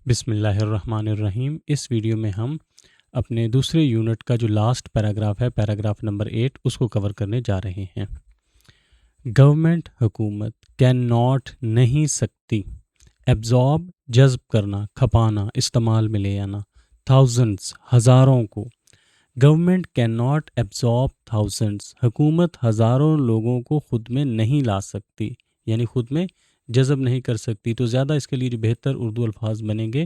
بسم اللہ الرحمن الرحیم۔ اس ویڈیو میں ہم اپنے دوسرے یونٹ کا جو لاسٹ پیراگراف ہے، پیراگراف نمبر 8، اس کو کور کرنے جا رہے ہیں۔ گورنمنٹ، حکومت، کین ناٹ نہیں سکتی، ایبزارب جذب کرنا، کھپانا، استعمال میں لے آنا، تھاؤزنڈس ہزاروں کو۔ Government can not absorb thousands, حکومت ہزاروں لوگوں کو خود میں نہیں لا سکتی، یعنی خود میں جذب نہیں کر سکتی۔ تو زیادہ اس کے لیے جو بہتر اردو الفاظ بنیں گے،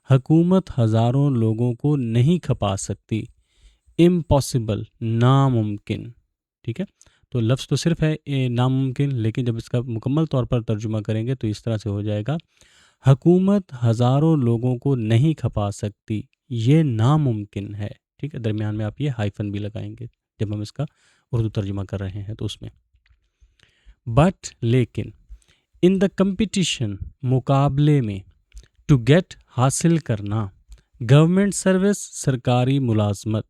حکومت ہزاروں لوگوں کو نہیں کھپا سکتی، امپاسبل، ناممکن۔ ٹھیک ہے، تو لفظ تو صرف ہے ناممکن، لیکن جب اس کا مکمل طور پر ترجمہ کریں گے تو اس طرح سے ہو جائے گا، حکومت ہزاروں لوگوں کو نہیں کھپا سکتی، یہ ناممکن ہے۔ ٹھیک ہے، درمیان میں آپ یہ ہائفن بھی لگائیں گے جب ہم اس کا اردو ترجمہ کر رہے ہیں تو اس میں۔ بٹ، لیکن، ان دا کمپٹیشن، مقابلے میں، ٹو گیٹ، حاصل کرنا، گورنمنٹ سروس، سرکاری ملازمت،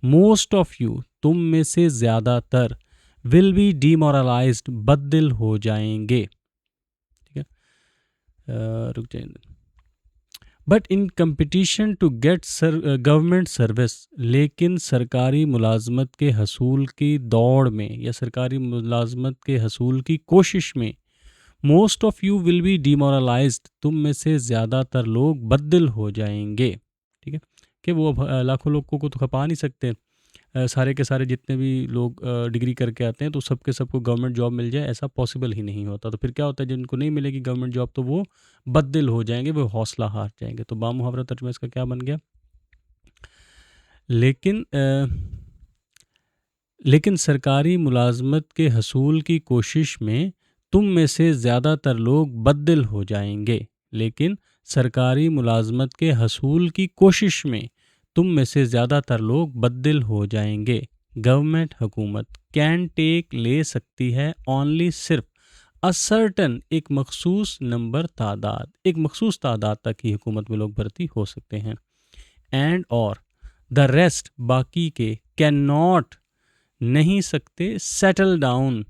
موسٹ آف یو، تم میں سے زیادہ تر، ول بی ڈیمورلائزڈ، بد دل ہو جائیں گے۔ ٹھیک ہے، رک جائیں۔ But in competition to get government service, لیکن سرکاری ملازمت کے حصول کی دوڑ میں یا سرکاری ملازمت کے حصول کی کوشش میں، most of you will be demoralised, تم میں سے زیادہ تر لوگ بد دل ہو جائیں گے۔ ٹھیک ہے، کہ وہ لاکھوں لوگوں کو تو کھپا نہیں سکتے، سارے کے سارے جتنے بھی لوگ ڈگری کر کے آتے ہیں تو سب کے سب کو گورنمنٹ جاب مل جائے، ایسا پاسبل ہی نہیں ہوتا۔ تو پھر کیا ہوتا ہے، جن کو نہیں ملے گی گورنمنٹ جاب تو وہ بد دل ہو جائیں گے، وہ حوصلہ ہار جائیں گے۔ تو بامحاورہ ترجمہ اس کا کیا بن گیا؟ لیکن سرکاری ملازمت کے حصول کی کوشش میں تم میں سے زیادہ تر لوگ بد دل ہو جائیں گے، لیکن سرکاری ملازمت کے حصول کی کوشش میں تم میں سے زیادہ تر لوگ بد دل ہو جائیں گے۔ گورنمنٹ، حکومت، کین ٹیک، لے سکتی ہے، اونلی، صرف، سرٹن، ایک مخصوص نمبر، تعداد، ایک مخصوص تعداد تک ہی حکومت میں لوگ بھرتی ہو سکتے ہیں۔ اینڈ، اور، دا ریسٹ، باقی کے، کین ناٹ، نہیں سکتے، سیٹل ڈاؤن،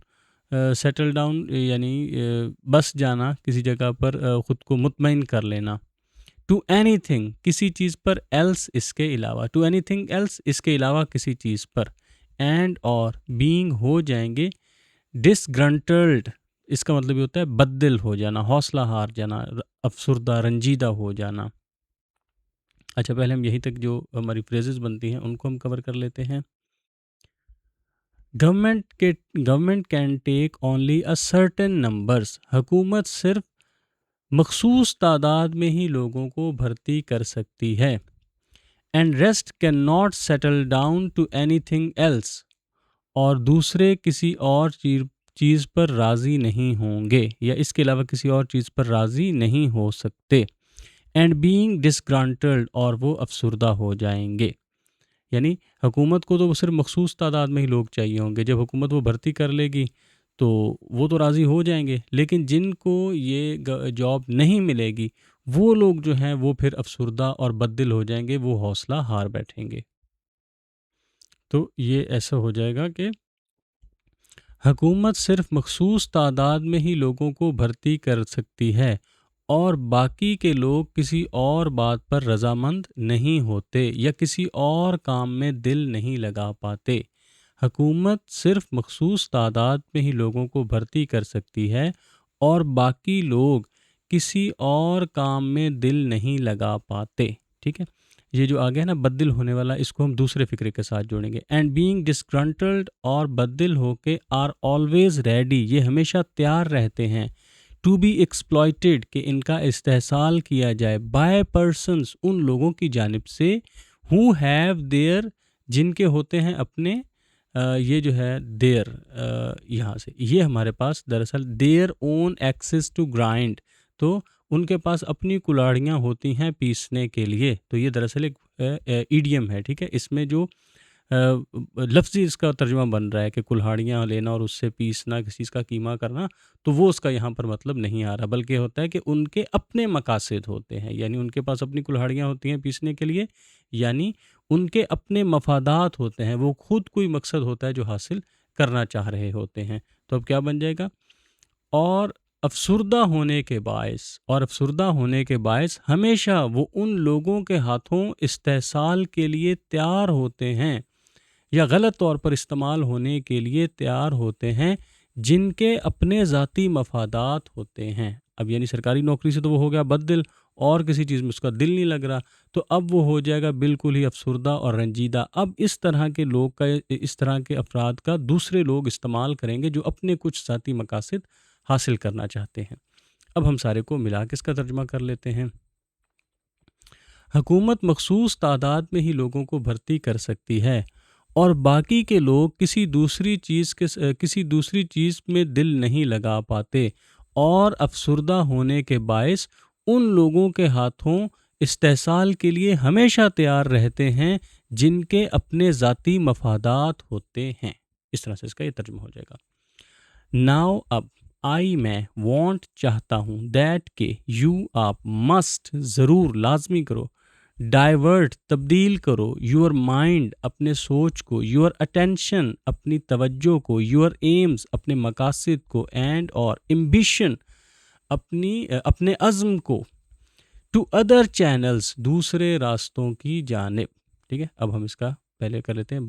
سیٹل ڈاؤن یعنی بس جانا، کسی جگہ پر خود کو مطمئن کر لینا۔ ٹو اینی تھنگ، کسی چیز پر، ایلس، اس کے علاوہ، ٹو اینی تھنگ ایلس، اس کے علاوہ کسی چیز پر۔ اینڈ، اور، بینگ، ہو جائیں گے، ڈسگرنٹلڈ، اس کا مطلب یہ ہوتا ہے بد دل ہو جانا، حوصلہ ہار جانا، افسردہ، رنجیدہ ہو جانا۔ اچھا، پہلے ہم یہیں تک جو ہماری فریزز بنتی ہیں ان کو ہم کور کر لیتے ہیں۔ Government can take only certain numbers, حکومت صرف مخصوص تعداد میں ہی لوگوں کو بھرتی کر سکتی ہے۔ And rest can not settle down to anything else, اور دوسرے کسی اور چیز پر راضی نہیں ہوں گے، یا اس کے علاوہ کسی اور چیز پر راضی نہیں ہو سکتے۔ اینڈ بینگ ڈسگرانٹلڈ، اور وہ افسردہ ہو جائیں گے۔ یعنی حکومت کو تو صرف مخصوص تعداد میں ہی لوگ چاہیے ہوں گے، جب حکومت وہ بھرتی کر لے گی تو وہ تو راضی ہو جائیں گے، لیکن جن کو یہ جاب نہیں ملے گی وہ لوگ جو ہیں وہ پھر افسردہ اور بد دل ہو جائیں گے، وہ حوصلہ ہار بیٹھیں گے۔ تو یہ ایسا ہو جائے گا کہ حکومت صرف مخصوص تعداد میں ہی لوگوں کو بھرتی کر سکتی ہے، اور باقی کے لوگ کسی اور بات پر رضامند نہیں ہوتے یا کسی اور کام میں دل نہیں لگا پاتے۔ حکومت صرف مخصوص تعداد میں ہی لوگوں کو بھرتی کر سکتی ہے، اور باقی لوگ کسی اور کام میں دل نہیں لگا پاتے۔ ٹھیک ہے، یہ جو آگے ہے نا بد دل ہونے والا، اس کو ہم دوسرے فقرے کے ساتھ جوڑیں گے۔ اینڈ بینگ ڈسگرنٹلڈ، اور بد دل ہو کے، آر آلویز ریڈی، یہ ہمیشہ تیار رہتے ہیں، ٹو بی ایکسپلائٹیڈ، کہ ان کا استحصال کیا جائے، بائی پرسنس، ان لوگوں کی جانب سے، ہو ہیو دیئر، جن کے ہوتے ہیں اپنے، یہ جو ہے دیئر، یہاں سے یہ ہمارے پاس دراصل their own axes to grind, تو ان کے پاس اپنی کلاڑیاں ہوتی ہیں پیسنے کے لیے۔ تو یہ دراصل ایک ایڈیم ہے۔ ٹھیک ہے، اس میں جو لفظی اس کا ترجمہ بن رہا ہے کہ کلہاڑیاں لینا اور اس سے پیسنا، کسی چیز کا کیما کرنا، تو وہ اس کا یہاں پر مطلب نہیں آ رہا، بلکہ ہوتا ہے کہ ان کے اپنے مقاصد ہوتے ہیں، یعنی ان کے پاس اپنی کلہاڑیاں ہوتی ہیں پیسنے کے لیے، یعنی ان کے اپنے مفادات ہوتے ہیں، وہ خود کوئی مقصد ہوتا ہے جو حاصل کرنا چاہ رہے ہوتے ہیں۔ تو اب کیا بن جائے گا؟ اور افسردہ ہونے کے باعث، اور افسردہ ہونے کے باعث ہمیشہ وہ ان لوگوں کے ہاتھوں استحصال کے لیے تیار ہوتے ہیں یا غلط طور پر استعمال ہونے کے لیے تیار ہوتے ہیں جن کے اپنے ذاتی مفادات ہوتے ہیں۔ اب یعنی سرکاری نوکری سے تو وہ ہو گیا بد دل، اور کسی چیز میں اس کا دل نہیں لگ رہا، تو اب وہ ہو جائے گا بالکل ہی افسردہ اور رنجیدہ۔ اب اس طرح کے لوگ کا، اس طرح کے افراد کا دوسرے لوگ استعمال کریں گے جو اپنے کچھ ذاتی مقاصد حاصل کرنا چاہتے ہیں۔ اب ہم سارے کو ملا کے اس کا ترجمہ کر لیتے ہیں۔ حکومت مخصوص تعداد میں ہی لوگوں کو بھرتی کر سکتی ہے اور باقی کے لوگ کسی دوسری چیز میں دل نہیں لگا پاتے اور افسردہ ہونے کے باعث ان لوگوں کے ہاتھوں استحصال کے لیے ہمیشہ تیار رہتے ہیں جن کے اپنے ذاتی مفادات ہوتے ہیں۔ اس طرح سے اس کا یہ ترجمہ ہو جائے گا۔ ناؤ اب آئی میں وانٹ چاہتا ہوں، دیٹ کہ یو آپ مسٹ ضرور لازمی کرو، ڈائیورٹ تبدیل کرو، یور مائنڈ اپنے سوچ کو، یور اٹینشن اپنی توجہ کو، یور ایمز اپنے مقاصد کو، اینڈ اور امبیشن اپنے عزم کو، ٹو ادر چینلز دوسرے راستوں کی جانب۔ ٹھیک ہے، اب ہم اس کا پہلے کر لیتے ہیں،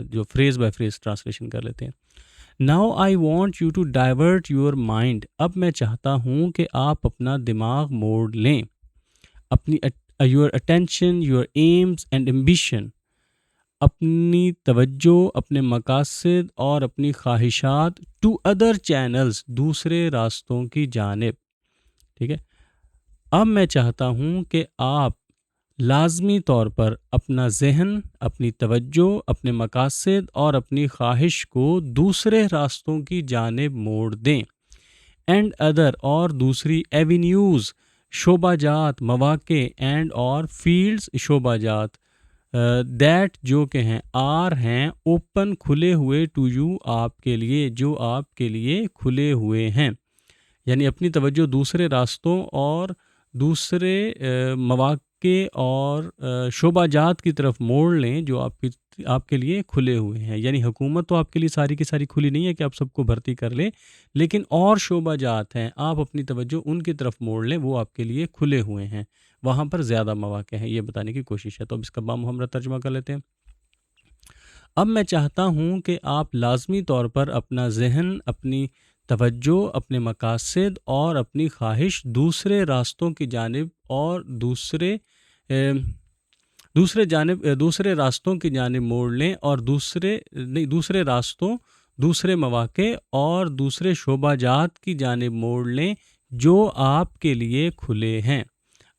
جو فریز بائی فریز ٹرانسلیشن کر لیتے ہیں۔ Now I want you to divert your mind, اب میں چاہتا ہوں کہ آپ اپنا دماغ موڑ لیں، اپنی your attention, your aims and ambition, اپنی توجہ، اپنے مقاصد اور اپنی خواہشات، ٹو ادر چینلز دوسرے راستوں کی جانب۔ ٹھیک ہے، اب میں چاہتا ہوں کہ آپ لازمی طور پر اپنا ذہن، اپنی توجہ، اپنے مقاصد اور اپنی خواہش کو دوسرے راستوں کی جانب موڑ دیں، اینڈ ادر اور دوسری، ایونیوز شعبہ جات، مواقع، اینڈ اور فیلڈز شعبہ جات، دیٹ جو کہ ہیں، آر ہیں، اوپن کھلے ہوئے، ٹو یو آپ کے لیے، جو آپ کے لیے کھلے ہوئے ہیں۔ یعنی اپنی توجہ دوسرے راستوں اور دوسرے مواقع اور شعبہ جات کی طرف موڑ لیں جو آپ کے لیے کھلے ہوئے ہیں۔ یعنی حکومت تو آپ کے لیے ساری کی ساری کھلی نہیں ہے کہ آپ سب کو بھرتی کر لیں، لیکن اور شعبہ جات ہیں، آپ اپنی توجہ ان کی طرف موڑ لیں، وہ آپ کے لیے کھلے ہوئے ہیں، وہاں پر زیادہ مواقع ہیں، یہ بتانے کی کوشش ہے۔ تو اب اس کا بامحمرہ ترجمہ کر لیتے ہیں۔ اب میں چاہتا ہوں کہ آپ لازمی طور پر اپنا ذہن، اپنی توجہ، اپنے مقاصد اور اپنی خواہش دوسرے راستوں کی جانب اور دوسرے راستوں کی جانب موڑ لیں، اور دوسرے راستوں، دوسرے مواقع اور دوسرے شعبہ جات کی جانب موڑ لیں جو آپ کے لیے کھلے ہیں۔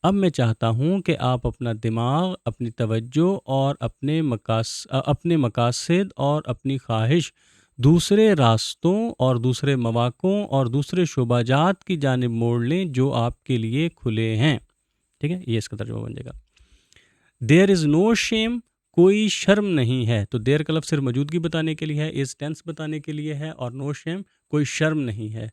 اب میں چاہتا ہوں کہ آپ اپنا دماغ، اپنی توجہ اور اپنے مقاصد اور اپنی خواہش دوسرے راستوں اور دوسرے مواقعوں اور دوسرے شعبہ جات کی جانب موڑ لیں جو آپ کے لیے کھلے ہیں۔ ٹھیک ہے، یہ اس کا ترجمہ بن جائے گا۔ دیر از نو شیم، کوئی شرم نہیں ہے۔ تو دیر کا لفظ صرف موجودگی بتانے کے لیے ہے، از ٹینس بتانے کے لیے ہے، اور نو شیم کوئی شرم نہیں ہے،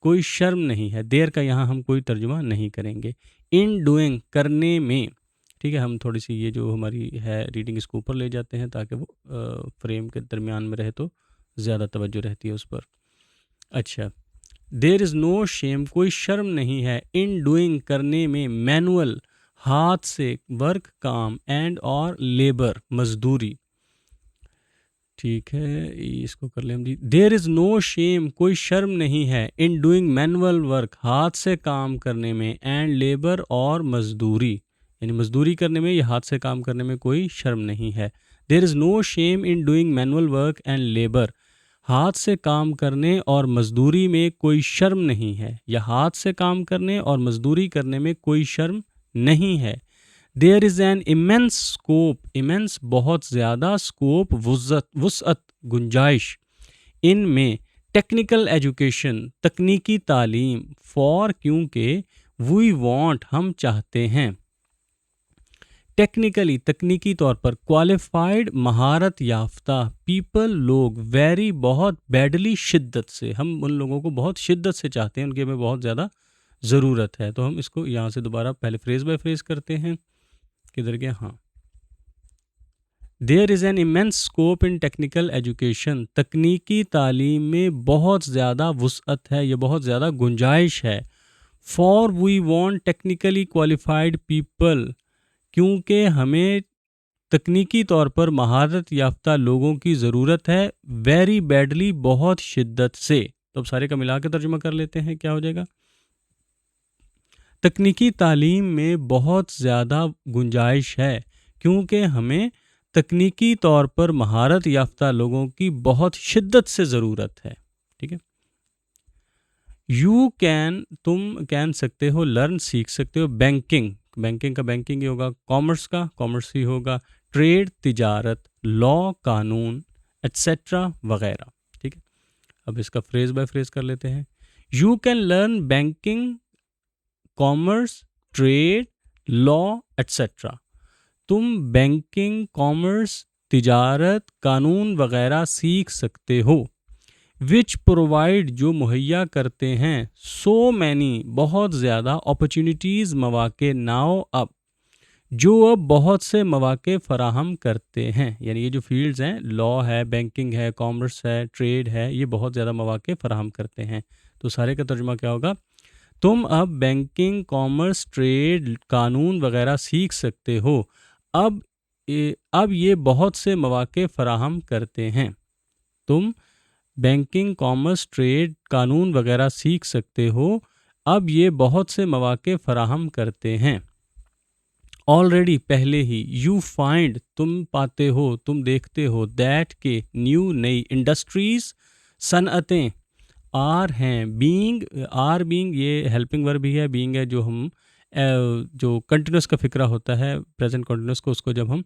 کوئی شرم نہیں ہے۔ دیر کا یہاں ہم کوئی ترجمہ نہیں کریں گے۔ ان ڈوئنگ کرنے میں، ٹھیک ہے، ہم تھوڑی سی یہ جو ہماری ہے ریڈنگ اس کو اوپر لے جاتے ہیں تاکہ وہ فریم کے درمیان میں رہے تو زیادہ توجہ رہتی ہے اس پر۔ اچھا، دیر از نو شیم، کوئی شرم نہیں ہے، ان ڈوئنگ کرنے میں، مینول ہاتھ سے، ورک کام، اینڈ اور لیبر مزدوری۔ ٹھیک ہے، اس کو کر لیں ہم جی۔ دیر از نو شیم، کوئی شرم نہیں ہے، ان ڈوئنگ مینول ورک، ہاتھ سے کام کرنے میں، اینڈ لیبر اور مزدوری، یعنی مزدوری کرنے میں یا ہاتھ سے کام کرنے میں کوئی شرم نہیں ہے۔ There is no shame in doing manual work and labour, ہاتھ سے کام کرنے اور مزدوری میں کوئی شرم نہیں ہے، یا ہاتھ سے کام کرنے اور مزدوری کرنے میں کوئی شرم نہیں ہے۔ There is an immense scope, immense بہت زیادہ، اسکوپ وسعت، گنجائش، ان میں ٹیکنیکل ایجوکیشن تکنیکی تعلیم، فار کیونکہ، وی وانٹ ہم چاہتے ہیں، ٹیکنیکلی تکنیکی طور پر، کوالیفائڈ مہارت یافتہ، پیپل لوگ، ویری بہت، بیڈلی شدت سے، ہم ان لوگوں کو بہت شدت سے چاہتے ہیں، ان کی ہمیں بہت زیادہ ضرورت ہے۔ تو ہم اس کو یہاں سے دوبارہ پہلے فریز بائی فریز کرتے ہیں، کدھر گیا، ہاں۔ There is an immense scope in technical education. تکنیکی تعلیم میں بہت زیادہ وسعت ہے یا بہت زیادہ گنجائش ہے. For we want technically qualified people. کیونکہ ہمیں تکنیکی طور پر مہارت یافتہ لوگوں کی ضرورت ہے. ویری بیڈلی بہت شدت سے. تو اب سارے کا ملا کے ترجمہ کر لیتے ہیں. کیا ہو جائے گا؟ تکنیکی تعلیم میں بہت زیادہ گنجائش ہے کیونکہ ہمیں تکنیکی طور پر مہارت یافتہ لوگوں کی بہت شدت سے ضرورت ہے. ٹھیک ہے. یو کین، تم کین سکتے ہو، لرن سیکھ سکتے ہو. بینکنگ، بینکنگ کا بینکنگ ہی ہوگا. کامرس کا کامرس ہی ہوگا. ٹریڈ تجارت، لا قانون ایٹسیٹرا وغیرہ. ٹھیک ہے. اب اس کا فریز بائی فریز کر لیتے ہیں. You can learn banking, commerce, trade, law etcetera. تم بینکنگ، کامرس، تجارت، قانون وغیرہ سیکھ سکتے ہو. وچ پرووائڈ، جو مہیا کرتے ہیں. سو مینی، بہت زیادہ. اپرچونیٹیز، مواقع. ناؤ، اب، جو اب بہت سے مواقع فراہم کرتے ہیں. یعنی یہ جو فیلڈز ہیں، لا ہے، بینکنگ ہے، کامرس ہے، ٹریڈ ہے، یہ بہت زیادہ مواقع فراہم کرتے ہیں. تو سارے کا ترجمہ کیا ہوگا؟ تم اب بینکنگ، کامرس، ٹریڈ، قانون وغیرہ سیکھ سکتے ہو. اب یہ بہت سے مواقع فراہم کرتے ہیں. تم بینکنگ، کامرس، ٹریڈ، قانون وغیرہ سیکھ سکتے ہو. اب یہ بہت سے مواقع فراہم کرتے ہیں. آلریڈی، پہلے ہی. یو فائنڈ، تم پاتے ہو، تم دیکھتے ہو. دیٹ، کہ. نیو، نئی. انڈسٹریز، صنعتیں. آر ہیں. بینگ، آر بینگ یہ ہیلپنگ ورب بھی ہے. بینگ ہے جو ہم جو کنٹینیوس کا فکرہ ہوتا ہے پریزنٹ کنٹینیوس کو، اس کو جب ہم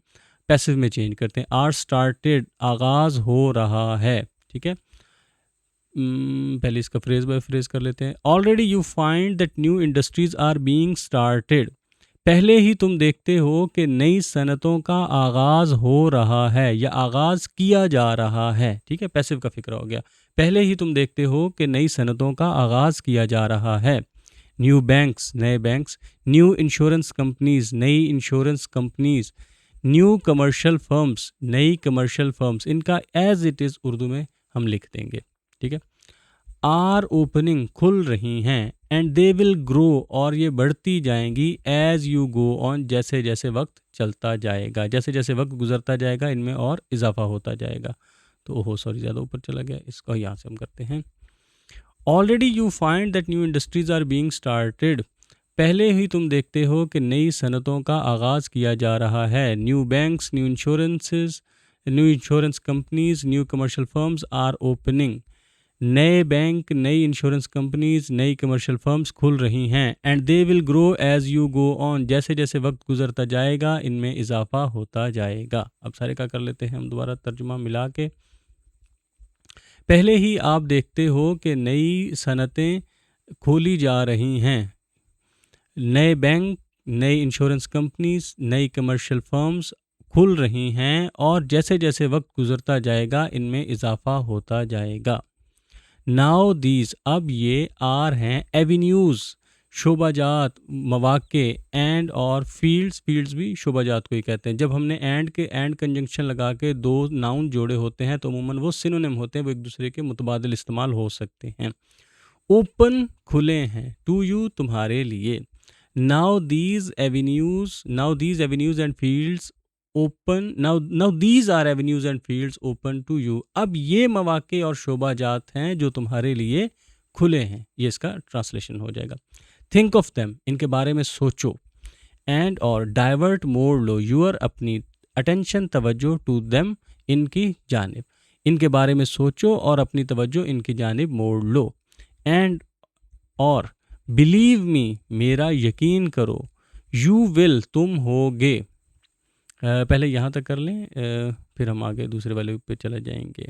پیسو میں چینج کرتے ہیں. آر سٹارٹیڈ، آغاز ہو رہا ہے. ٹھیک ہے. پہلے اس کا فریز بائی فریز کر لیتے ہیں. Already you find that new industries are being started. پہلے ہی تم دیکھتے ہو کہ نئی صنعتوں کا آغاز ہو رہا ہے یا آغاز کیا جا رہا ہے. ٹھیک ہے. پیسو کا فکرہ ہو گیا. پہلے ہی تم دیکھتے ہو کہ نئی صنعتوں کا آغاز کیا جا رہا ہے. نیو بینکس، نئے بینکس. نیو انشورنس کمپنیز، نئی insurance companies. New commercial firms, نئی کمرشل فرمز. ان کا ایز اٹ از اردو میں ہم لکھ دیں گے. ٹھیک ہے. آر اوپننگ، کھل رہی ہیں. اینڈ دے ول گرو، اور یہ بڑھتی جائیں گی. ایز یو گو آن، جیسے جیسے وقت چلتا جائے گا. جیسے جیسے وقت گزرتا جائے گا ان میں اور اضافہ ہوتا جائے گا. تو سوری زیادہ اوپر چلا گیا. اس کو یہاں سے ہم کرتے ہیں. Already you find that new industries are being started. پہلے ہی تم دیکھتے ہو کہ نئی صنعتوں کا آغاز کیا جا رہا ہے. New banks, new insurances, new insurance companies, new commercial firms are opening. نئے بینک، نئی انشورنس کمپنیز، نئی کمرشل فرمز کھل رہی ہیں. And they will grow as you go on, جیسے جیسے وقت گزرتا جائے گا ان میں اضافہ ہوتا جائے گا. اب سارے کا کر لیتے ہیں ہم دوبارہ ترجمہ ملا کے. پہلے ہی آپ دیکھتے ہو کہ نئی صنعتیں کھولی جا رہی ہیں. نئے بینک، نئی انشورنس کمپنیز، نئی کمرشل فرمز کھل رہی ہیں اور جیسے جیسے وقت گزرتا جائے گا ان میں اضافہ ہوتا جائے گا. ناؤ دیز، اب یہ. آر ہیں. ایونیوز، شعبہ جات، مواقع. اینڈ اور فیلڈز، فیلڈز بھی شعبہ جات کو ہی کہتے ہیں. جب ہم نے اینڈ کنجنکشن لگا کے دو ناؤن جوڑے ہوتے ہیں تو عموماً وہ سینونیم ہوتے ہیں، وہ ایک دوسرے کے متبادل استعمال ہو سکتے ہیں. اوپن، کھلے ہیں. ٹو یو، تمہارے لیے. Now these avenues and fields open. Now these are avenues and fields open to you. اب یہ مواقع اور شعبہ جات ہیں جو تمہارے لیے کھلے ہیں. یہ اس کا ٹرانسلیشن ہو جائے گا. تھنک آف دیم، ان کے بارے میں سوچو. اینڈ اور ڈائیورٹ، موڑ لو. یور، اپنی. اٹینشن، توجہ. ٹو دیم، ان کی جانب. ان کے بارے میں سوچو اور اپنی توجہ ان کی جانب موڑ لو. اینڈ اور بلیو می، میرا یقین کرو. یو ول، تم ہوگے. پہلے یہاں تک کر لیں، پھر ہم آگے دوسرے والے پہ چلے جائیں گے.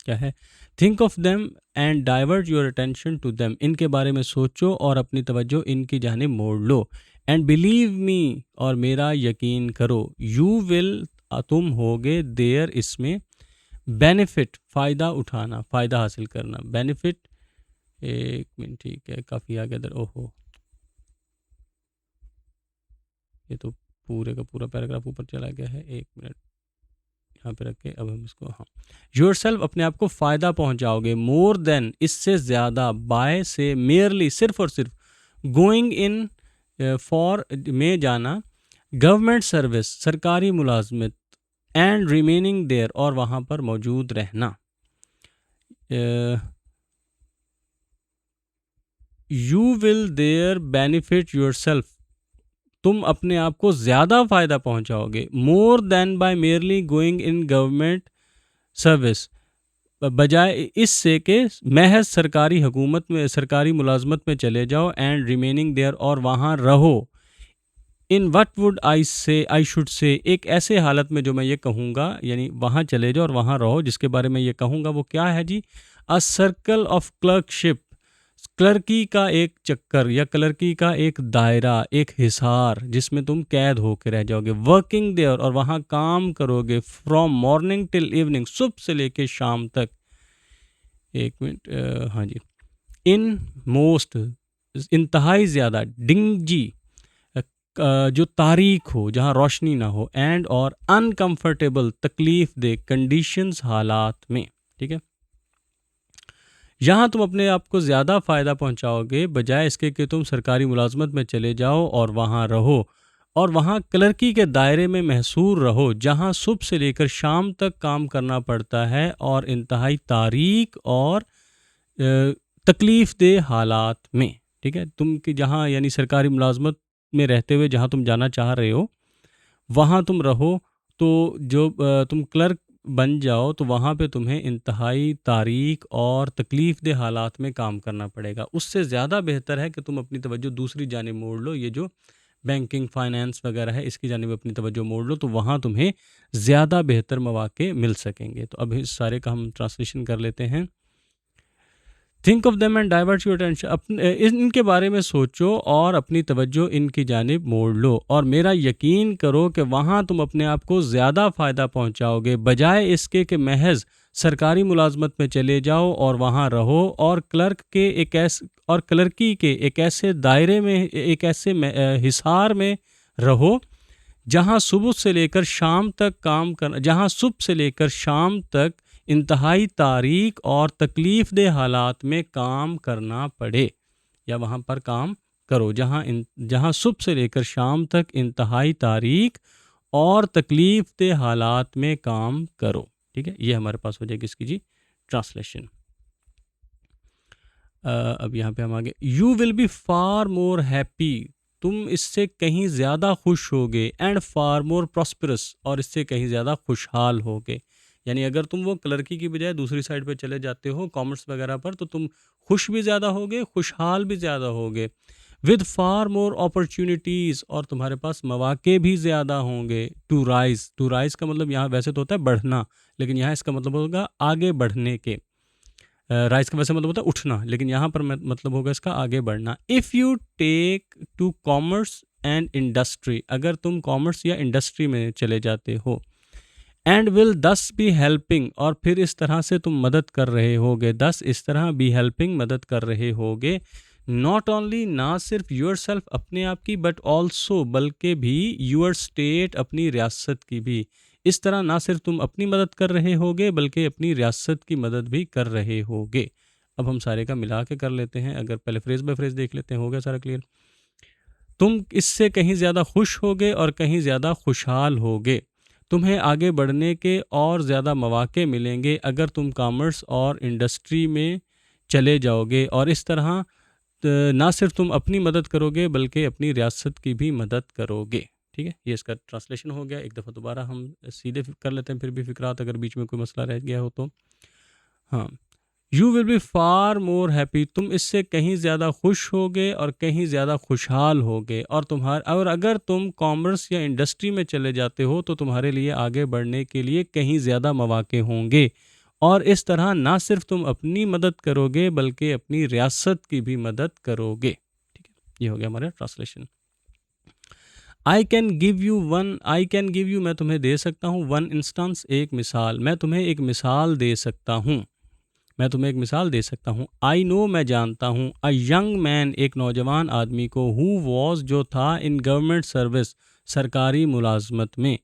کیا ہے؟ Think of them and divert your attention to them. ان کے بارے میں سوچو اور اپنی توجہ ان کی جانب موڑ لو. اینڈ بلیو می، اور میرا یقین کرو. یو ول، تم ہوگے. دیر، اس میں. بینیفٹ، فائدہ اٹھانا، فائدہ حاصل کرنا. بینیفٹ، ایک منٹ، ٹھیک ہے کافی آگے ادھر. اوہو، یہ تو پورے کا پورا پیراگراف اوپر چلا گیا ہے، ایک منٹ یہاں پہ رکھ کے اب ہم اس کو یور سیلف اپنے آپ کو فائدہ پہنچاؤ گے، مور دین اس سے زیادہ، بائی سے میئرلی صرف اور صرف، گوئنگ ان فار میں جانا، گورنمنٹ سروس سرکاری ملازمت، اینڈ ریمیننگ دیر اور وہاں پر موجود رہنا. You will there benefit yourself, تم اپنے آپ کو زیادہ فائدہ پہنچاؤ گے، more than by merely going in government service, بجائے اس سے کہ محض سرکاری حکومت میں سرکاری ملازمت میں چلے جاؤ، اینڈ ریمیننگ دیئر اور وہاں رہو. In what would I should say, ایک ایسے حالت میں جو میں یہ کہوں گا، یعنی وہاں چلے جاؤ اور وہاں رہو، جس کے بارے میں یہ کہوں گا وہ کیا ہے جی؟ اے سرکل آف کلرکشپ، کلرکی کا ایک چکر یا کلرکی کا ایک دائرہ، ایک حصار جس میں تم قید ہو کے رہ جاؤ گے. ورکنگ دیئر اور وہاں کام کرو گے، فرام مارننگ ٹل ایوننگ، صبح سے لے کے شام تک. ایک منٹ ہاں جی. ان موسٹ انتہائی زیادہ، ڈنگجی جو تاریک ہو، جہاں روشنی نہ ہو، اینڈ اور انکمفرٹیبل تکلیف دہ کنڈیشنز حالات میں. ٹھیک ہے، یہاں تم اپنے آپ کو زیادہ فائدہ پہنچاؤ گے بجائے اس کے کہ تم سرکاری ملازمت میں چلے جاؤ اور وہاں رہو، اور وہاں کلرکی کے دائرے میں محصور رہو، جہاں صبح سے لے کر شام تک کام کرنا پڑتا ہے اور انتہائی تاریک اور تکلیف دہ حالات میں. ٹھیک ہے، تم کہ جہاں یعنی سرکاری ملازمت میں رہتے ہوئے جہاں تم جانا چاہ رہے ہو وہاں تم رہو، تو جو تم کلرک بن جاؤ تو وہاں پہ تمہیں انتہائی تاریک اور تکلیف دہ حالات میں کام کرنا پڑے گا. اس سے زیادہ بہتر ہے کہ تم اپنی توجہ دوسری جانب موڑ لو، یہ جو بینکنگ فائنانس وغیرہ ہے اس کی جانب اپنی توجہ موڑ لو، تو وہاں تمہیں زیادہ بہتر مواقع مل سکیں گے. تو اب اس سارے کا ہم ٹرانسلیشن کر لیتے ہیں. Think of them and divert your attention, ان کے بارے میں سوچو اور اپنی توجہ ان کی جانب موڑ لو، اور میرا یقین کرو کہ وہاں تم اپنے آپ کو زیادہ فائدہ پہنچاؤ گے بجائے اس کے کہ محض سرکاری ملازمت میں چلے جاؤ اور وہاں رہو، اور کلرکی کے ایک ایسے دائرے میں، ایک ایسے حصار میں رہو جہاں صبح سے لے کر شام تک انتہائی تاریک اور تکلیف دہ حالات میں کام کرنا پڑے، یا وہاں پر کام کرو جہاں صبح سے لے کر شام تک انتہائی تاریک اور تکلیف دہ حالات میں کام کرو. ٹھیک ہے، یہ ہمارے پاس ہو جائے گی اس کی جی ٹرانسلیشن. اب یہاں پہ ہم آگے. You will be for more happy, تم اس سے کہیں زیادہ خوش ہوگے، اینڈ فار مور پراسپرس، اور اس سے کہیں زیادہ خوشحال ہوگے. یعنی اگر تم وہ کلرکی کی بجائے دوسری سائڈ پہ چلے جاتے ہو کامرس وغیرہ پر، تو تم خوش بھی زیادہ ہوگے، خوشحال بھی زیادہ ہوگے. ود فار مور اپرچونیٹیز، اور تمہارے پاس مواقع بھی زیادہ ہوں گے. ٹو رائز کا مطلب یہاں ویسے تو ہوتا ہے بڑھنا، لیکن یہاں اس کا مطلب ہوگا آگے بڑھنے کے. رائز کا ویسے مطلب ہوتا ہے اٹھنا، لیکن یہاں پر مطلب ہوگا اس کا آگے بڑھنا. If you take to commerce and industry, اگر تم کامرس یا انڈسٹری میں چلے جاتے ہو. And will this be helping, اور پھر اس طرح سے تم مدد کر رہے ہوگے. دس اس طرح بی ہیلپنگ مدد کر رہے ہوگے. ناٹ اونلی نہ صرف یور سیلف اپنے آپ کی، بٹ آلسو بلکہ بھی یور اسٹیٹ اپنی ریاست کی بھی. اس طرح نہ صرف تم اپنی مدد کر رہے ہوگے بلکہ اپنی ریاست کی مدد بھی کر رہے ہوگے. اب ہم سارے کا ملا کے کر لیتے ہیں. اگر پہلے فریز بائی فریز دیکھ لیتے ہیں، ہو گیا سارا کلیئر. تم اس سے کہیں زیادہ خوش ہوگے اور کہیں زیادہ خوشحال ہوگے. تمہیں آگے بڑھنے کے اور زیادہ مواقع ملیں گے اگر تم کامرس اور انڈسٹری میں چلے جاؤ گے، اور اس طرح نہ صرف تم اپنی مدد کرو گے بلکہ اپنی ریاست کی بھی مدد کرو گے. ٹھیک ہے، یہ اس کا ٹرانسلیشن ہو گیا. ایک دفعہ دوبارہ ہم سیدھے کر لیتے ہیں پھر بھی فقرات، اگر بیچ میں کوئی مسئلہ رہ گیا ہو تو. ہاں، you will be for more happy, تم اس سے کہیں زیادہ خوش ہوگے اور کہیں زیادہ خوشحال ہوگے. اور اگر تم کامرس یا انڈسٹری میں چلے جاتے ہو تو تمہارے لیے آگے بڑھنے کے لیے کہیں زیادہ مواقع ہوں گے، اور اس طرح نہ صرف تم اپنی مدد کرو گے بلکہ اپنی ریاست کی بھی مدد کرو گے. ٹھیک ہے، یہ ہو گیا ہمارا translation. I can give you, میں تمہیں دے سکتا ہوں. ون انسٹنس، ایک مثال. میں تمہیں ایک مثال دے سکتا ہوں. آئی نو، میں جانتا ہوں. اے ینگ مین، ایک نوجوان آدمی کو. ہو واز، جو تھا. ان گورنمنٹ سروس، سرکاری ملازمت میں،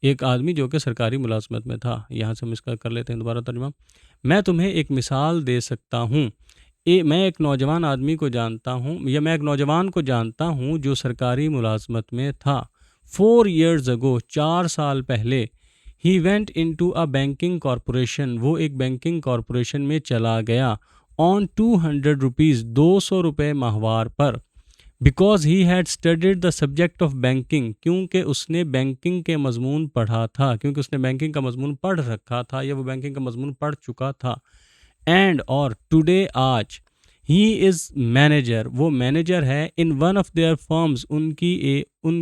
ایک آدمی جو کہ سرکاری ملازمت میں تھا. یہاں سے ہم اس کا کر لیتے ہیں دوبارہ ترجمہ. میں تمہیں ایک مثال دے سکتا ہوں. میں ایک نوجوان آدمی کو جانتا ہوں، یا میں ایک نوجوان کو جانتا ہوں جو سرکاری ملازمت میں تھا. 4 years ago، 4 سال پہلے. He went into a banking corporation، وہ ایک بینکنگ کارپوریشن میں چلا گیا. On 200 rupees، 200 روپے ماہوار پر. Because he had studied the subject of banking، کیونکہ اس نے بینکنگ کے مضمون پڑھا تھا، کیونکہ اس نے بینکنگ کا مضمون پڑھ رکھا تھا یا وہ بینکنگ کا مضمون پڑھ چکا تھا. اینڈ اور ٹوڈے آج، ہی از مینیجر، وہ مینیجر ہے. In one of their firms, ان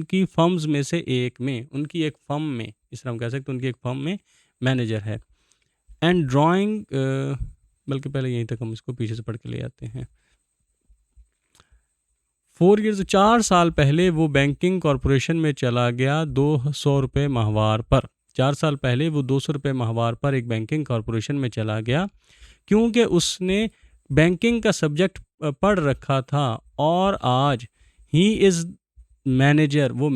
کی فرمز میں سے ایک میں، ان کی ایک فرم میں، اس طرح ہم کہہ سکتے ہیں ان کی ایک فرم میں مینیجر ہے. اینڈ ڈرائنگ، بلکہ پہلے یہیں تک ہم اس کو پیچھے سے پڑھ کے لے آتے ہیں. 4 years، 4 سال پہلے وہ بینکنگ کارپوریشن میں چلا گیا 200 روپے ماہوار پر. 4 سال پہلے وہ 200 روپے ماہوار پر ایک بینکنگ کارپوریشن میں چلا گیا، کیونکہ اس نے بینکنگ کا سبجیکٹ پڑھ رکھا تھا. اور آج ہی از مینیجر، وہ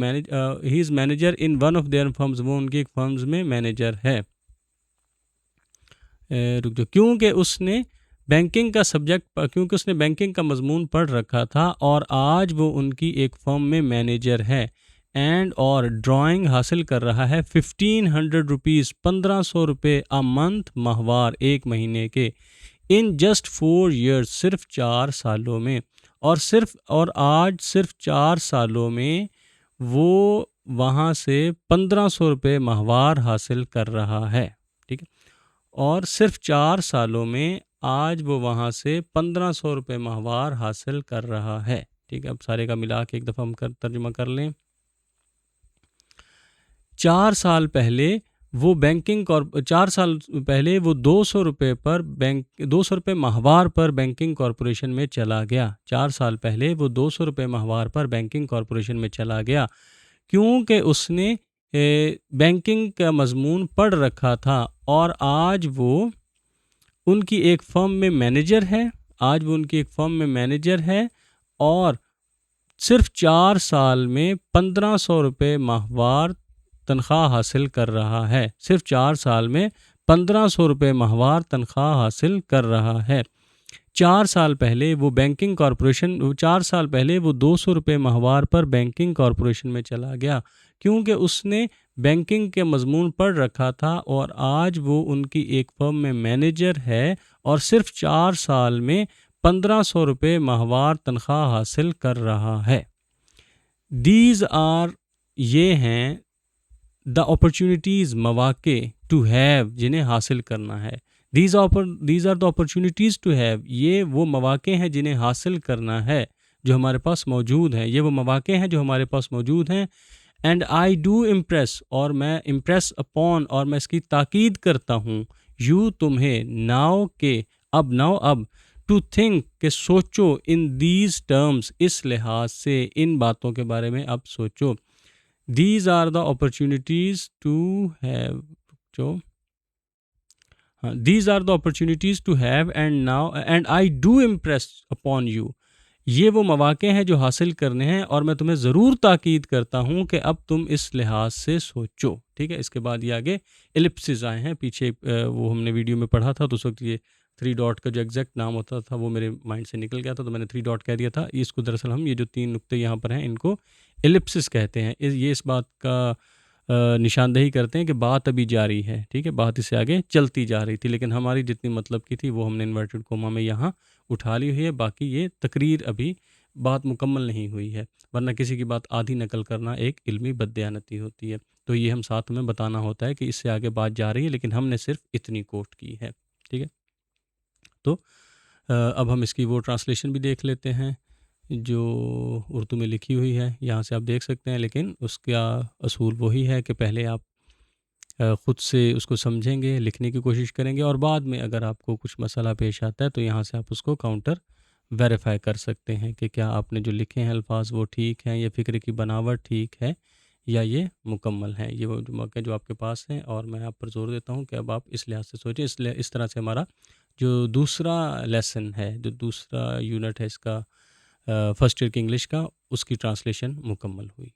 he is manager in one of their firms, وہ ان کی ایک فرمز میں مینیجر ہے. رک جاؤ. کیونکہ اس نے بینکنگ کا مضمون پڑھ رکھا تھا اور آج وہ ان کی ایک فرم میں مینیجر ہے. اینڈ اور ڈرائنگ حاصل کر رہا ہے 1500 روپیز، 1500 روپے a month، ماہوار، ایک مہینے کے. ان جسٹ 4 years، صرف 4 سالوں میں. اور آج صرف 4 سالوں میں وہ وہاں سے 1500 روپے ماہوار حاصل کر رہا ہے. ٹھیک ہے، اور صرف 4 سالوں میں آج وہ وہاں سے 1500 روپے ماہوار حاصل کر رہا ہے. ٹھیک ہے، اب سارے کا ملا کے ایک دفعہ ہم ترجمہ کر لیں. 4 سال پہلے وہ 4 سال پہلے وہ 200 روپے ماہوار پر بینکنگ کارپوریشن میں چلا گیا. 4 سال پہلے وہ 200 روپے ماہوار پر بینکنگ کارپوریشن میں چلا گیا، کیونکہ اس نے بینکنگ کا مضمون پڑھ رکھا تھا. اور آج وہ ان کی ایک فرم میں مینیجر ہے. اور صرف 4 سال میں 1500 روپے ماہوار تنخواہ حاصل کر رہا ہے. صرف 4 سال میں 1500 روپے ماہوار تنخواہ حاصل کر رہا ہے. 4 سال پہلے وہ 4 سال پہلے وہ 200 روپے ماہوار پر بینکنگ کارپوریشن میں چلا گیا، کیونکہ اس نے بینکنگ کے مضمون پڑھ رکھا تھا. اور آج وہ ان کی ایک فرم میں مینیجر ہے اور صرف 4 سال میں 1500 روپے ماہوار تنخواہ حاصل کر رہا ہے. دیز آر، یہ ہیں، دا اپرچونیٹیز، مواقع، ٹو ہیو، جنہیں حاصل کرنا ہے. These are the opportunities to have, یہ وہ مواقع ہیں جنہیں حاصل کرنا ہے، جو ہمارے پاس موجود ہیں. یہ وہ مواقع ہیں جو ہمارے پاس موجود ہیں. اینڈ آئی ڈو امپریس، اور میں امپریس اپون، اور میں اس کی تاکید کرتا ہوں، یو، تمہیں، ناؤ، کہ اب، ٹو تھنک، کہ سوچو، ان دیز ٹرمز، اس لحاظ سے، ان باتوں کے بارے میں اب سوچو. These are the opportunities to have, these are the opportunities to have and I do impress upon you. یہ وہ مواقع ہیں جو حاصل کرنے ہیں، اور میں تمہیں ضرور تاکید کرتا ہوں کہ اب تم اس لحاظ سے سوچو. ٹھیک ہے، اس کے بعد یہ آگے الپسز آئے ہیں. پیچھے وہ ہم نے ویڈیو میں پڑھا تھا تو اس وقت یہ 3 ڈاٹ کا جو ایگزیکٹ نام ہوتا تھا وہ میرے مائنڈ سے نکل گیا تھا، تو میں نے 3 ڈاٹ کہہ دیا تھا. اس کو دراصل ہم، یہ جو 3 نقطے یہاں پر ہیں، ان کو الپسز کہتے ہیں. یہ اس بات کا نشاندہی کرتے ہیں کہ بات ابھی جاری ہے. ٹھیک ہے، بات اس سے آگے چلتی جا رہی تھی، لیکن ہماری جتنی مطلب کی تھی وہ ہم نے انورٹڈ کوما میں یہاں اٹھا لی ہوئی ہے. باقی یہ تقریر، ابھی بات مکمل نہیں ہوئی ہے، ورنہ کسی کی بات آدھی نقل کرنا ایک علمی بددیانتی ہوتی ہے. تو یہ ہم ساتھ میں بتانا ہوتا ہے کہ اس سے آگے بات جا رہی ہے، لیکن ہم نے صرف اتنی کوٹ کی ہے. ٹھیک ہے، تو اب ہم اس کی وہ ٹرانسلیشن بھی دیکھ لیتے ہیں جو اردو میں لکھی ہوئی ہے. یہاں سے آپ دیکھ سکتے ہیں، لیکن اس کا اصول وہی ہے کہ پہلے آپ خود سے اس کو سمجھیں گے، لکھنے کی کوشش کریں گے، اور بعد میں اگر آپ کو کچھ مسئلہ پیش آتا ہے تو یہاں سے آپ اس کو کاؤنٹر ویریفائی کر سکتے ہیں کہ کیا آپ نے جو لکھے ہیں الفاظ وہ ٹھیک ہیں، یا فکر کی بناوٹ ٹھیک ہے، یا یہ مکمل ہیں. یہ وہ موقع جو آپ کے پاس ہیں، اور میں آپ پر زور دیتا ہوں کہ اب آپ اس لحاظ سے سوچیں. اس طرح سے ہمارا جو دوسرا لیسن ہے، جو دوسرا یونٹ ہے اس کا، فرسٹ ایئر کی انگلش کا، اس کی ٹرانسلیشن مکمل ہوئی.